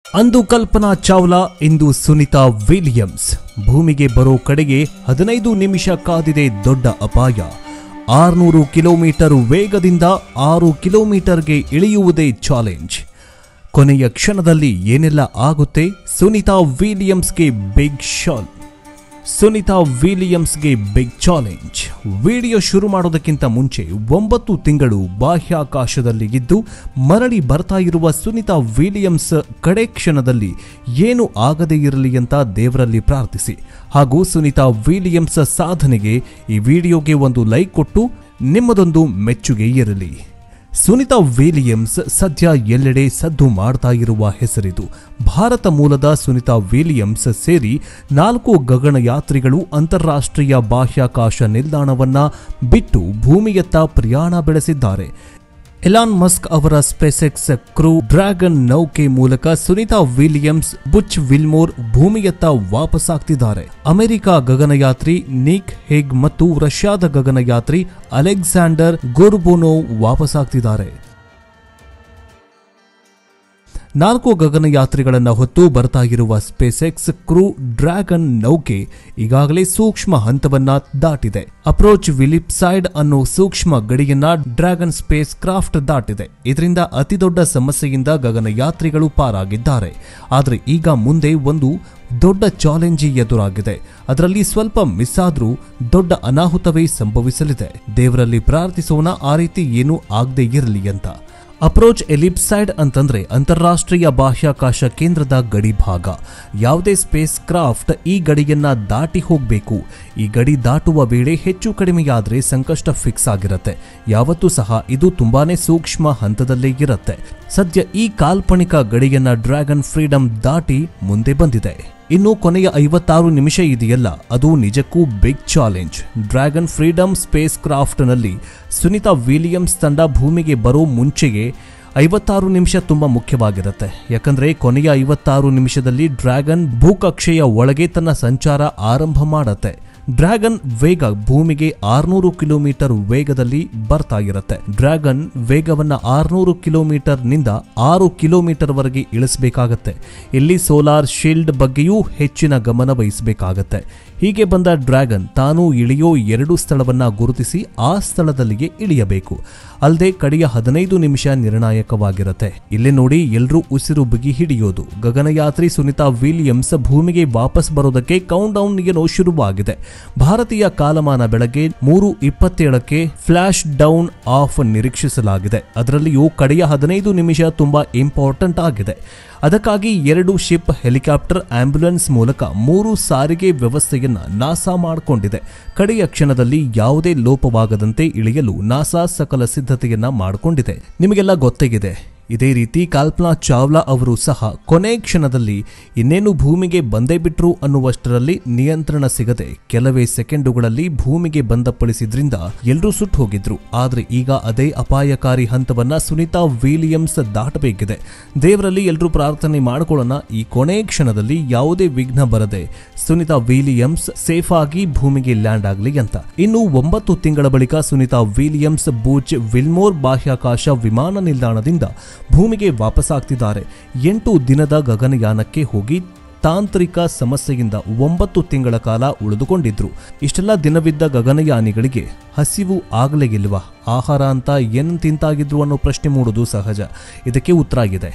ಅಂದು ಕಲ್ಪನಾ ಚಾವ್ಲಾ, ಇಂದು ಸುನಿತಾ ವಿಲಿಯಮ್ಸ್. ಭೂಮಿಗೆ ಬರೋ ಕಡೆಗೆ 15 ನಿಮಿಷ ಕಾದಿದೆ ದೊಡ್ಡ ಅಪಾಯ. 600 ಕಿಲೋಮೀಟರ್ ವೇಗದಿಂದ 6 ಕಿಲೋಮೀಟರ್ಗೆ ಇಳಿಯುವುದೇ ಚಾಲೆಂಜ್. ಕೊನೆಯ ಕ್ಷಣದಲ್ಲಿ ಏನೆಲ್ಲ ಆಗುತ್ತೆ? ಸುನಿತಾ ವಿಲಿಯಮ್ಸ್ಗೆ ಬಿಗ್ ಚಾಲೆಂಜ್. ವಿಡಿಯೋ ಶುರು ಮಾಡೋದಕ್ಕಿಂತ ಮುಂಚೆ 9 ತಿಂಗಳು ಬಾಹ್ಯಾಕಾಶದಲ್ಲಿ ಇದ್ದು ಮರಳಿ ಬರ್ತಾ ಇರುವ ಸುನಿತಾ ವಿಲಿಯಮ್ಸ್ ಕಡೆ ಕ್ಷಣದಲ್ಲಿ ಏನು ಆಗದೇ ಇರಲಿ ಅಂತ ದೇವರಲ್ಲಿ ಪ್ರಾರ್ಥಿಸಿ. ಹಾಗೂ ಸುನಿತಾ ವಿಲಿಯಮ್ಸ್ ಸಾಧನೆಗೆ ಈ ವಿಡಿಯೋಗೆ ಒಂದು ಲೈಕ್ ಕೊಟ್ಟು ನಿಮ್ಮದೊಂದು ಮೆಚ್ಚುಗೆ ಇರಲಿ. ಸುನಿತಾ ವಿಲಿಯಮ್ಸ್ ಸದ್ಯ ಎಲ್ಲೆಡೆ ಸದ್ದು ಮಾಡ್ತಾ ಇರುವ ಹೆಸರಿದು. ಭಾರತ ಮೂಲದ ಸುನಿತಾ ವಿಲಿಯಮ್ಸ್ ಸೇರಿ 4 ಗಗನಯಾತ್ರಿಗಳು ಅಂತಾರಾಷ್ಟ್ರೀಯ ಬಾಹ್ಯಾಕಾಶ ನಿಲ್ದಾಣವನ್ನ ಬಿಟ್ಟು ಭೂಮಿಯತ್ತ ಪ್ರಯಾಣ ಬೆಳೆಸಿದ್ದಾರೆ. ಎಲಾನ್ ಮಸ್ಕ್ ಅವರ ಸ್ಪೇಸ್ಎಕ್ಸ್ ಕ್ರೂ ಡ್ರ್ಯಾಗನ್ ನೌಕೆ ಮೂಲಕ ಸುನಿತಾ ವಿಲಿಯಮ್ಸ್, ಬುಚ್ ವಿಲ್ಮೋರ್ ಭೂಮಿಯತ್ತ ವಾಪಸ್ಸಾಗ್ತಿದ್ದಾರೆ. ಅಮೆರಿಕ ಗಗನಯಾತ್ರಿ ನಿಕ್ ಹೇಗ್ ಮತ್ತು ರಷ್ಯಾದ ಗಗನಯಾತ್ರಿ ಅಲೆಕ್ಸಾಂಡರ್ ಗೊರ್ಬೊನೋವ್ ವಾಪಸ್ಸಾಗ್ತಿದ್ದಾರೆ. 4 ಗಗನಯಾತ್ರಿಗಳನ್ನು ಹೊತ್ತು ಬರ್ತಾ ಇರುವ ಸ್ಪೇಸ್ಎಕ್ಸ್ ಕ್ರೂ ಡ್ರ್ಯಾಗನ್ ನೌಕೆ ಈಗಾಗಲೇ ಸೂಕ್ಷ್ಮ ಹಂತವನ್ನ ದಾಟಿದೆ. ಅಪ್ರೋಚ್ ವಿಲಿಪ್ಸೈಡ್ ಅನ್ನೋ ಸೂಕ್ಷ್ಮ ಗಡಿಯನ್ನ ಡ್ರ್ಯಾಗನ್ ಸ್ಪೇಸ್ ಕ್ರಾಫ್ಟ್ ದಾಟಿದೆ. ಇದರಿಂದ ಅತಿದೊಡ್ಡ ಸಮಸ್ಯೆಯಿಂದ ಗಗನಯಾತ್ರಿಗಳು ಪಾರಾಗಿದ್ದಾರೆ. ಆದರೆ ಈಗ ಮುಂದೆ ಒಂದು ದೊಡ್ಡ ಚಾಲೆಂಜ್ ಎದುರಾಗಿದೆ. ಅದರಲ್ಲಿ ಸ್ವಲ್ಪ ಮಿಸ್ ಆದ್ರೂ ದೊಡ್ಡ ಅನಾಹುತವೇ ಸಂಭವಿಸಲಿದೆ. ದೇವರಲ್ಲಿ ಪ್ರಾರ್ಥಿಸೋಣ ಆ ರೀತಿ ಏನೂ ಆಗದೆ ಇರಲಿ ಅಂತ. ಅಪ್ರೋಚ್ ಎಲಿಪ್ಸೈಡ್ ಅಂತಂದ್ರೆ ಅಂತಾರಾಷ್ಟ್ರೀಯ ಬಾಹ್ಯಾಕಾಶ ಕೇಂದ್ರದ ಗಡಿ ಭಾಗ. ಯಾವುದೇ ಸ್ಪೇಸ್ ಕ್ರಾಫ್ಟ್ ಈ ಗಡಿಯನ್ನ ದಾಟಿ ಹೋಗಬೇಕು. ಈ ಗಡಿ ದಾಟುವ ವೇಳೆ ಹೆಚ್ಚು ಕಡಿಮೆಯಾದ್ರೆ ಸಂಕಷ್ಟ ಫಿಕ್ಸ್ ಆಗಿರುತ್ತೆ. ಯಾವತ್ತೂ ಸಹ ಇದು ತುಂಬಾನೇ ಸೂಕ್ಷ್ಮ ಹಂತದಲ್ಲೇ ಇರುತ್ತೆ. ಸದ್ಯ ಈ ಕಾಲ್ಪನಿಕ ಗಡಿಯನ್ನ ಡ್ರ್ಯಾಗನ್ ಫ್ರೀಡಮ್ ದಾಟಿ ಮುಂದೆ ಬಂದಿದೆ. ಇನ್ನು ಕೊನೆಯ 56 ನಿಮಿಷ ಇದೆಯಲ್ಲ, ಅದು ನಿಜಕ್ಕೂ big challenge. Dragon freedom space ಕ್ರಾಫ್ಟ್ನಲ್ಲಿ ಸುನಿತಾ ವಿಲಿಯಮ್ಸ್ ತಂಡ ಭೂಮಿಗೆ ಬರೋ ಮುಂಚೆಯೇ 56 ನಿಮಿಷ ತುಂಬಾ ಮುಖ್ಯವಾಗಿರುತ್ತೆ. ಯಾಕಂದ್ರೆ ಕೊನೆಯ 56 ನಿಮಿಷದಲ್ಲಿ ಡ್ರ್ಯಾಗನ್ ಭೂಕಕ್ಷೆಯ ಒಳಗೆ ತನ್ನ ಸಂಚಾರ ಆರಂಭ ಮಾಡುತ್ತೆ. ಡ್ರ್ಯಾಗನ್ ವೇಗ ಭೂಮಿಗೆ 600 ಕಿಲೋಮೀಟರ್ ವೇಗದಲ್ಲಿ ಬರ್ತಾ ಇರುತ್ತೆ. ಡ್ರ್ಯಾಗನ್ ವೇಗವನ್ನ 600 ಕಿಲೋಮೀಟರ್ ನಿಂದ 6 ಕಿಲೋಮೀಟರ್ ವರೆಗೆ ಇಳಿಸಬೇಕಾಗತ್ತೆ. ಇಲ್ಲಿ ಸೋಲಾರ್ ಶೀಲ್ಡ್ ಬಗ್ಗೆಯೂ ಹೆಚ್ಚಿನ ಗಮನ ವಹಿಸಬೇಕಾಗತ್ತೆ. ಹೀಗೆ ಬಂದ ಡ್ರ್ಯಾಗನ್ ತಾನು ಇಳಿಯೋ 2 ಸ್ಥಳವನ್ನ ಗುರುತಿಸಿ ಆ ಸ್ಥಳದಲ್ಲಿಗೆ ಇಳಿಯಬೇಕು. ಅಲ್ಲದೆ ಕಡೆಯ 15 ನಿಮಿಷ ನಿರ್ಣಾಯಕವಾಗಿರುತ್ತೆ. ಇಲ್ಲೇ ನೋಡಿ ಎಲ್ಲರೂ ಉಸಿರು ಬಿಗಿ ಹಿಡಿಯೋದು. ಗಗನಯಾತ್ರಿ ಸುನಿತಾ ವಿಲಿಯಮ್ಸ್ ಭೂಮಿಗೆ ವಾಪಸ್ ಬರೋದಕ್ಕೆ ಕೌಂಟ್ ಡೌನ್ ಏನೋ ಶುರುವಾಗಿದೆ. ಭಾರತೀಯ ಕಾಲಮಾನ ಬೆಳಗ್ಗೆ 3:27ಕ್ಕೆ ಫ್ಲಾಶ್ ಡೌನ್ ಆಫ್ ನಿರೀಕ್ಷಿಸಲಾಗಿದೆ. ಅದರಲ್ಲಿಯೂ ಕಡೆಯ 15 ನಿಮಿಷ ತುಂಬಾ ಇಂಪಾರ್ಟೆಂಟ್ ಆಗಿದೆ. ಅದಕ್ಕಾಗಿ 2 ಶಿಪ್, ಹೆಲಿಕಾಪ್ಟರ್, ಆಂಬ್ಯುಲೆನ್ಸ್ ಮೂಲಕ 3 ಸಾರಿಗೆ ವ್ಯವಸ್ಥೆಯನ್ನ ನಾಸಾ ಮಾಡಿಕೊಂಡಿದೆ. ಕಡೆಯ ಕ್ಷಣದಲ್ಲಿ ಯಾವುದೇ ಲೋಪವಾಗದಂತೆ ಇಳಿಯಲು ನಾಸಾ ಸಕಲ ಸಿದ್ಧತೆಯನ್ನ ಮಾಡಿಕೊಂಡಿದೆ. ನಿಮಗೆಲ್ಲ ಗೊತ್ತಿದೆ. ಇದೇ ರೀತಿ ಕಲ್ಪನಾ ಚಾವ್ಲಾ ಅವರು ಸಹ ಕೊನೆ ಕ್ಷಣದಲ್ಲಿ ಇನ್ನೇನು ಭೂಮಿಗೆ ಬಂದೇ ಬಿಟ್ರು ಅನ್ನುವಷ್ಟರಲ್ಲಿ ನಿಯಂತ್ರಣ ಸಿಗದೆ ಕೆಲವೇ ಸೆಕೆಂಡುಗಳಲ್ಲಿ ಭೂಮಿಗೆ ಬಂದಪಡಿಸಿದ್ರಿಂದ ಎಲ್ಲರೂ ಸುಟ್ಟು ಹೋಗಿದ್ರು. ಆದ್ರೆ ಈಗ ಅದೇ ಅಪಾಯಕಾರಿ ಹಂತವನ್ನ ಸುನಿತಾ ವಿಲಿಯಮ್ಸ್ ದಾಟಬೇಕಿದೆ. ದೇವರಲ್ಲಿ ಎಲ್ಲರೂ ಪ್ರಾರ್ಥನೆ ಮಾಡಿಕೊಳ್ಳೋಣ, ಈ ಕೊನೆ ಕ್ಷಣದಲ್ಲಿ ಯಾವುದೇ ವಿಘ್ನ ಬರದೆ ಸುನಿತಾ ವಿಲಿಯಮ್ಸ್ ಸೇಫ್ ಆಗಿ ಭೂಮಿಗೆ ಲ್ಯಾಂಡ್ ಆಗಲಿ ಅಂತ. ಇನ್ನು 9 ತಿಂಗಳ ಬಳಿಕ ಸುನಿತಾ ವಿಲಿಯಮ್ಸ್ ಬುಚ್ ವಿಲ್ಮೋರ್ ಬಾಹ್ಯಾಕಾಶ ವಿಮಾನ ನಿಲ್ದಾಣದಿಂದ ಭೂಮಿಗೆ ವಾಪಸ್ಸಾಗ್ತಿದ್ದಾರೆ. 8 ದಿನದ ಗಗನಯಾನಕ್ಕೆ ಹೋಗಿ ತಾಂತ್ರಿಕ ಸಮಸ್ಯೆಯಿಂದ 9 ತಿಂಗಳ ಕಾಲ ಉಳಿದುಕೊಂಡಿದ್ರು. ಇಷ್ಟೆಲ್ಲ ದಿನವಿದ್ದ ಗಗನಯಾನಿಗಳಿಗೆ ಹಸಿವು ಆಗಲೇ ಇಲ್ವಾ? ಆಹಾರ ಅಂತ ಏನು ತಿಂತಾಗಿದ್ರು ಅನ್ನೋ ಪ್ರಶ್ನೆ ಮೂಡುವುದು ಸಹಜ. ಇದಕ್ಕೆ ಉತ್ತರ ಇದೆ.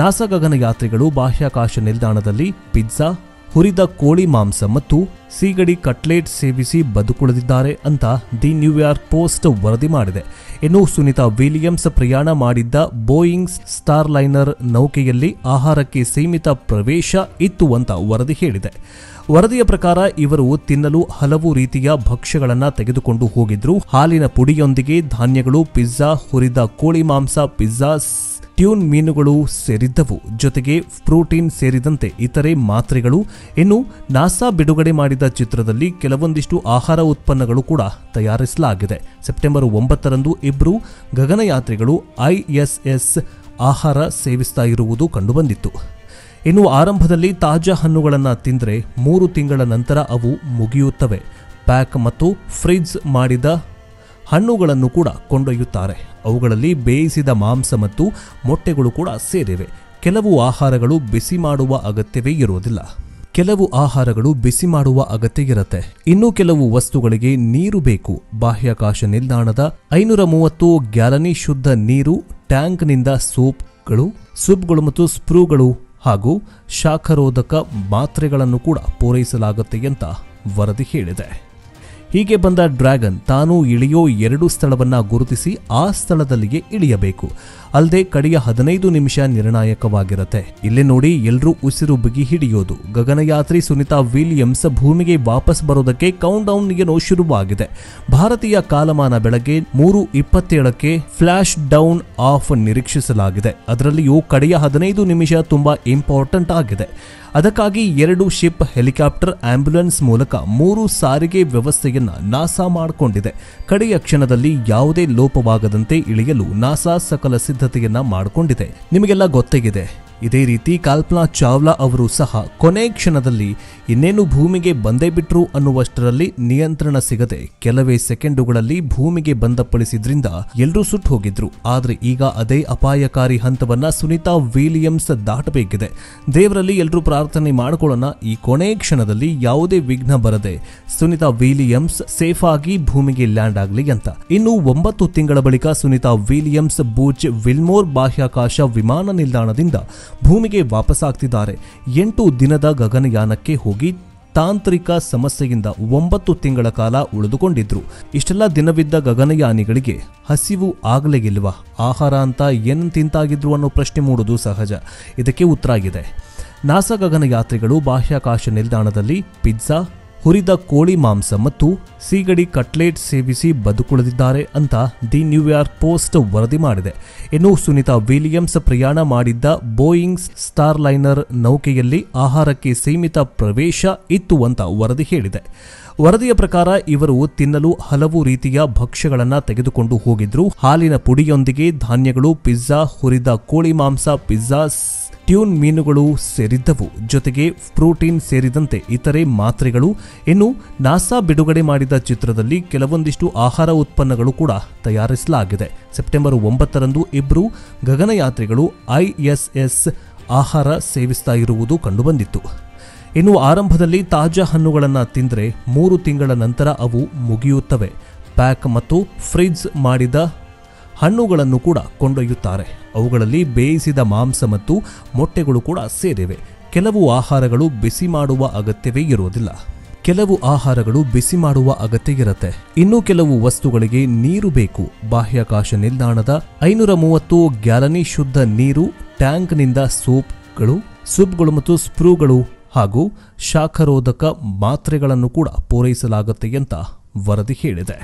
ನಾಸಾ ಗಗನಯಾತ್ರಿಗಳು ಬಾಹ್ಯಾಕಾಶ ನಿಲ್ದಾಣದಲ್ಲಿ ಪಿಜ್ಜಾ, ಹುರಿದ ಕೋಳಿ ಮಾಂಸ ಮತ್ತು ಸೀಗಡಿ ಕಟ್ಲೆಟ್ ಸೇವಿಸಿ ಬದುಕುಳಿದಿದ್ದಾರೆ ಅಂತ ದಿ ನ್ಯೂಯಾರ್ಕ್ ಪೋಸ್ಟ್ ವರದಿ ಮಾಡಿದೆ. ಇನ್ನು ಸುನಿತಾ ವಿಲಿಯಮ್ಸ್ ಪ್ರಯಾಣ ಮಾಡಿದ್ದ ಬೋಯಿಂಗ್ ಸ್ಟಾರ್ಲೈನರ್ ನೌಕೆಯಲ್ಲಿ ಆಹಾರಕ್ಕೆ ಸೀಮಿತ ಪ್ರವೇಶ ಇತ್ತು ಅಂತ ವರದಿ ಹೇಳಿದೆ. ವರದಿಯ ಪ್ರಕಾರ ಇವರು ತಿನ್ನಲು ಹಲವು ರೀತಿಯ ಭಕ್ಷ್ಯಗಳನ್ನು ತೆಗೆದುಕೊಂಡು ಹೋಗಿದ್ರು. ಹಾಲಿನ ಪುಡಿಯೊಂದಿಗೆ ಧಾನ್ಯಗಳು, ಪಿಜ್ಜಾ, ಹುರಿದ ಕೋಳಿ ಮಾಂಸ, ಪಿಜ್ಜಾ, ಟ್ಯೂನ್ ಮೀನುಗಳು ಸೇರಿದ್ದವು. ಜೊತೆಗೆ ಪ್ರೋಟೀನ್ ಸೇರಿದಂತೆ ಇತರೆ ಮಾತ್ರೆಗಳು. ಇನ್ನು ನಾಸಾ ಬಿಡುಗಡೆ ಮಾಡಿದ ಚಿತ್ರದಲ್ಲಿ ಕೆಲವೊಂದಿಷ್ಟು ಆಹಾರ ಉತ್ಪನ್ನಗಳು ಕೂಡ ತಯಾರಿಸಲಾಗಿದೆ. ಸೆಪ್ಟೆಂಬರ್ 9ರಂದು ಇಬ್ಬರು ಗಗನಯಾತ್ರಿಗಳು ISS ಆಹಾರ ಸೇವಿಸ್ತಾ ಇರುವುದು ಕಂಡುಬಂದಿತ್ತು. ಇನ್ನು ಆರಂಭದಲ್ಲಿ ತಾಜಾ ಹಣ್ಣುಗಳನ್ನು ತಿಂದರೆ 3 ತಿಂಗಳ ನಂತರ ಅವು ಮುಗಿಯುತ್ತವೆ. ಪ್ಯಾಕ್ ಮತ್ತು ಫ್ರಿಜ್ ಮಾಡಿದ ಹಣ್ಣುಗಳನ್ನು ಕೂಡ ಕೊಂಡೊಯ್ಯುತ್ತಾರೆ. ಅವುಗಳಲ್ಲಿ ಬೇಯಿಸಿದ ಮಾಂಸ ಮತ್ತು ಮೊಟ್ಟೆಗಳು ಕೂಡ ಸೇರಿವೆ. ಕೆಲವು ಆಹಾರಗಳು ಬಿಸಿ ಮಾಡುವ ಅಗತ್ಯವೇ ಇರೋದಿಲ್ಲ. ಕೆಲವು ಆಹಾರಗಳು ಬಿಸಿ ಮಾಡುವ ಅಗತ್ಯ ಇರುತ್ತೆ. ಇನ್ನು ಕೆಲವು ವಸ್ತುಗಳಿಗೆ ನೀರು ಬೇಕು. ಬಾಹ್ಯಾಕಾಶ ನಿಲ್ದಾಣದ 530 ಗ್ಯಾಲನಿ ಶುದ್ಧ ನೀರು ಟ್ಯಾಂಕ್ನಿಂದ ಸೂಪ್ಗಳು ಮತ್ತು ಸ್ಪ್ರೂಗಳು ಹಾಗೂ ಶಾಖರೋಧಕ ಮಾತ್ರೆಗಳನ್ನು ಕೂಡ ಪೂರೈಸಲಾಗುತ್ತೆ ಅಂತ ವರದಿ ಹೇಳಿದೆ. ಹೀಗೆ ಬಂದ ಡ್ರ್ಯಾಗನ್ ತಾನು ಇಳಿಯೋ 2 ಸ್ಥಳವನ್ನ ಗುರುತಿಸಿ ಆ ಸ್ಥಳದಲ್ಲಿಯೇ ಇಳಿಯಬೇಕು. ಅಲ್ಲದೆ ಕಡೆಯ 15 ನಿಮಿಷ ನಿರ್ಣಾಯಕವಾಗಿರುತ್ತೆ. ಇಲ್ಲಿ ನೋಡಿ ಎಲ್ಲರೂ ಉಸಿರು ಬಿಗಿ ಹಿಡಿಯೋದು. ಗಗನಯಾತ್ರಿ ಸುನಿತಾ ವಿಲಿಯಮ್ಸ್ ಭೂಮಿಗೆ ವಾಪಸ್ ಬರೋದಕ್ಕೆ ಕೌಂಟ್ ಡೌನ್ ಏನೋ ಶುರುವಾಗಿದೆ. ಭಾರತೀಯ ಕಾಲಮಾನ ಬೆಳಗ್ಗೆ 3:27ಕ್ಕೆ ಫ್ಲಾಶ್ ಡೌನ್ ಆಫ್ ನಿರೀಕ್ಷಿಸಲಾಗಿದೆ. ಅದರಲ್ಲಿಯೂ ಕಡೆಯ 15 ನಿಮಿಷ ತುಂಬಾ ಇಂಪಾರ್ಟೆಂಟ್ ಆಗಿದೆ. ಅದಕ್ಕಾಗಿ 2 ಶಿಪ್, ಹೆಲಿಕಾಪ್ಟರ್, ಆಂಬ್ಯುಲೆನ್ಸ್ ಮೂಲಕ 3 ಸಾರಿಗೆ ವ್ಯವಸ್ಥೆಯನ್ನ ನಾಸಾ ಮಾಡಿಕೊಂಡಿದೆ. ಕಡೆಯ ಕ್ಷಣದಲ್ಲಿ ಯಾವುದೇ ಲೋಪವಾಗದಂತೆ ಇಳಿಯಲು ನಾಸಾ ಸಕಲ ಸಿದ್ಧತೆಯನ್ನ ಮಾಡಿಕೊಂಡಿದೆ. ನಿಮಗೆಲ್ಲ ಗೊತ್ತಾಗಿದೆ. ಇದೇ ರೀತಿ ಕಲ್ಪನಾ ಚಾವ್ಲಾ ಅವರು ಸಹ ಕೊನೆ ಕ್ಷಣದಲ್ಲಿ ಇನ್ನೇನು ಭೂಮಿಗೆ ಬಂದೇ ಬಿಟ್ರು ಅನ್ನುವಷ್ಟರಲ್ಲಿ ನಿಯಂತ್ರಣ ಸಿಗದೆ ಕೆಲವೇ ಸೆಕೆಂಡುಗಳಲ್ಲಿ ಭೂಮಿಗೆ ಬಂದಪಡಿಸಿದ್ರಿಂದ ಎಲ್ಲರೂ ಸುಟ್ಟು ಹೋಗಿದ್ರು. ಆದ್ರೆ ಈಗ ಅದೇ ಅಪಾಯಕಾರಿ ಹಂತವನ್ನ ಸುನಿತಾ ವಿಲಿಯಮ್ಸ್ ದಾಟಬೇಕಿದೆ. ದೇವರಲ್ಲಿ ಎಲ್ಲರೂ ಪ್ರಾರ್ಥನೆ ಮಾಡಿಕೊಳ್ಳೋಣ, ಈ ಕೊನೆ ಕ್ಷಣದಲ್ಲಿ ಯಾವುದೇ ವಿಘ್ನ ಬರದೆ ಸುನಿತಾ ವಿಲಿಯಮ್ಸ್ ಸೇಫ್ ಆಗಿ ಭೂಮಿಗೆ ಲ್ಯಾಂಡ್ ಆಗಲಿ ಅಂತ. ಇನ್ನು 9 ತಿಂಗಳ ಬಳಿಕ ಸುನಿತಾ ವಿಲಿಯಮ್ಸ್ ಬೂಚ್ ವಿಲ್ಮೋರ್ ಬಾಹ್ಯಾಕಾಶ ವಿಮಾನ ನಿಲ್ದಾಣದಿಂದ ಭೂಮಿಗೆ ವಾಪಸ್ಸಾಗ್ತಿದ್ದಾರೆ. 8 ದಿನದ ಗಗನಯಾನಕ್ಕೆ ಹೋಗಿ ತಾಂತ್ರಿಕ ಸಮಸ್ಯೆಯಿಂದ 9 ತಿಂಗಳ ಕಾಲ ಉಳಿದುಕೊಂಡಿದ್ರು. ಇಷ್ಟೆಲ್ಲ ದಿನವಿದ್ದ ಗಗನಯಾನಿಗಳಿಗೆ ಹಸಿವು ಆಗಲೇ ಇಲ್ವಾ? ಆಹಾರ ಅಂತ ಏನು ತಿಂತಾಗಿದ್ರು ಅನ್ನೋ ಪ್ರಶ್ನೆ ಮೂಡೋದು ಸಹಜ. ಇದಕ್ಕೆ ಉತ್ತರ ಆಗಿದೆ. ನಾಸಾ ಗಗನಯಾತ್ರಿಗಳು ಬಾಹ್ಯಾಕಾಶ ನಿಲ್ದಾಣದಲ್ಲಿ ಪಿಜ್ಜಾ, ಹುರಿದ ಕೋಳಿ ಮಾಂಸ ಮತ್ತು ಸೀಗಡಿ ಕಟ್ಲೆಟ್ ಸೇವಿಸಿ ಬದುಕುಳಿದಿದ್ದಾರೆ ಅಂತ ದಿ ನ್ಯೂಯಾರ್ಕ್ ಪೋಸ್ಟ್ ವರದಿ ಮಾಡಿದೆ. ಇನ್ನು ಸುನಿತಾ ವಿಲಿಯಮ್ಸ್ ಪ್ರಯಾಣ ಮಾಡಿದ್ದ ಬೋಯಿಂಗ್ ಸ್ಟಾರ್ಲೈನರ್ ನೌಕೆಯಲ್ಲಿ ಆಹಾರಕ್ಕೆ ಸೀಮಿತ ಪ್ರವೇಶ ಇತ್ತು ಅಂತ ವರದಿ ಹೇಳಿದೆ. ವರದಿಯ ಪ್ರಕಾರ ಇವರು ತಿನ್ನಲು ಹಲವು ರೀತಿಯ ಭಕ್ಷ್ಯಗಳನ್ನು ತೆಗೆದುಕೊಂಡು ಹೋಗಿದ್ರು. ಹಾಲಿನ ಪುಡಿಯೊಂದಿಗೆ ಧಾನ್ಯಗಳು, ಪಿಜ್ಜಾ, ಹುರಿದ ಕೋಳಿ ಮಾಂಸ, ಪಿಜ್ಜಾ, ಟ್ಯೂನ್ ಮೀನುಗಳು ಸೇರಿದ್ದವು. ಜೊತೆಗೆ ಪ್ರೋಟೀನ್ ಸೇರಿದಂತೆ ಇತರೆ ಮಾತ್ರೆಗಳು. ಇನ್ನು ನಾಸಾ ಬಿಡುಗಡೆ ಮಾಡಿದ ಚಿತ್ರದಲ್ಲಿ ಕೆಲವೊಂದಿಷ್ಟು ಆಹಾರ ಉತ್ಪನ್ನಗಳು ಕೂಡ ತಯಾರಿಸಲಾಗಿದೆ. ಸೆಪ್ಟೆಂಬರ್ 9ರಂದು ಇಬ್ಬರು ಗಗನಯಾತ್ರಿಗಳು ISS ಆಹಾರ ಸೇವಿಸ್ತಾ ಇರುವುದು ಕಂಡುಬಂದಿತ್ತು. ಇನ್ನು ಆರಂಭದಲ್ಲಿ ತಾಜಾ ಹಣ್ಣುಗಳನ್ನು ತಿಂದರೆ 3 ತಿಂಗಳ ನಂತರ ಅವು ಮುಗಿಯುತ್ತವೆ. ಪ್ಯಾಕ್ ಮತ್ತು ಫ್ರಿಜ್ ಮಾಡಿದ ಹಣ್ಣುಗಳನ್ನು ಕೂಡ ಕೊಂಡೊಯ್ಯುತ್ತಾರೆ. ಅವುಗಳಲ್ಲಿ ಬೇಯಿಸಿದ ಮಾಂಸ ಮತ್ತು ಮೊಟ್ಟೆಗಳು ಕೂಡ ಸೇರಿವೆ. ಕೆಲವು ಆಹಾರಗಳು ಬಿಸಿ ಮಾಡುವ ಅಗತ್ಯವೇ ಇರೋದಿಲ್ಲ. ಕೆಲವು ಆಹಾರಗಳು ಬಿಸಿ ಮಾಡುವ ಅಗತ್ಯ ಇರುತ್ತೆ. ಇನ್ನು ಕೆಲವು ವಸ್ತುಗಳಿಗೆ ನೀರು ಬೇಕು. ಬಾಹ್ಯಾಕಾಶ ನಿಲ್ದಾಣದ 530 ಗ್ಯಾಲನಿ ಶುದ್ಧ ನೀರು ಟ್ಯಾಂಕ್ನಿಂದ ಸೂಪ್ಗಳು ಮತ್ತು ಸ್ಪ್ರೂಗಳು ಹಾಗೂ ಶಾಖರೋಧಕ ಮಾತ್ರೆಗಳನ್ನು ಕೂಡ ಪೂರೈಸಲಾಗುತ್ತೆ ಅಂತ ವರದಿ ಹೇಳಿದೆ.